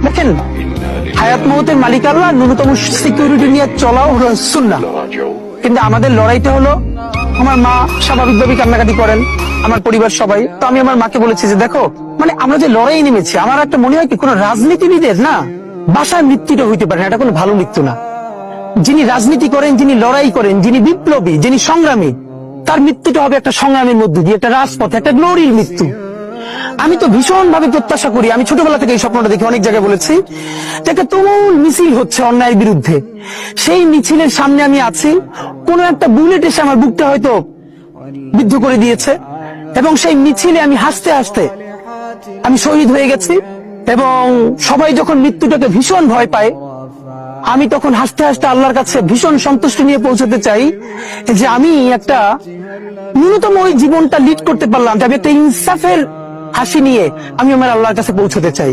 দেখেন, হায়াত মওতের মালিক আল্লাহ, ন্যূনতম সিকিউরিটি নিয়ে চলাও হলো সুন্নাহ। কিন্তু আমাদের লড়াইটা হলো, আমার মা স্বাভাবিকভাবে কান্নাকাটি করেন, আমার পরিবার সবাই। তো আমি আমার মাকে বলেছি যে দেখো, মানে আমরা যে লড়াই নেমেছি, আমার একটা মনে হয় কি, কোন রাজনীতিবিদের না বাসায় মৃত্যুটা হইতে পারে না, এটা কোনো ভালো মৃত্যু না। যিনি রাজনীতি করেন, যিনি লড়াই করেন, যিনি বিপ্লবী, যিনি সংগ্রামী, তার মৃত্যুটা হবে একটা সংগ্রামের মধ্যে দিয়ে, একটা রাজপথে, একটা গ্লোরির মৃত্যু। আমি তো ভীষণ ভাবে প্রত্যাশা করি, আমি ছোটবেলা থেকে এই স্বপ্নটা দেখি, অনেক জায়গায় বলেছি, যে একটা তুমুল মিছিল হচ্ছে অন্যায়ের বিরুদ্ধে। সেই মিছিলের সামনে আমি আছি, কোন একটা বুলেট এসে আমার বুকটা হয়তো বিদ্ধ করে দিয়েছে, এবং সেই মিছিলে আমি হাসতে হাসতে আমি শহীদ হয়ে গেছি। এবং সবাই যখন মৃত্যুটাকে ভীষণ ভয় পায়, আমি তখন হাসতে হাসতে আল্লাহর কাছে ভীষণ সন্তুষ্টি নিয়ে পৌঁছাতে চাই যে আমি একটা ন্যূনতম ওই জীবনটা লিড করতে পারলাম, যে আমি একটা ইনসাফের হাসি নিয়ে আমি আমার আল্লাহর কাছে পৌঁছতে চাই।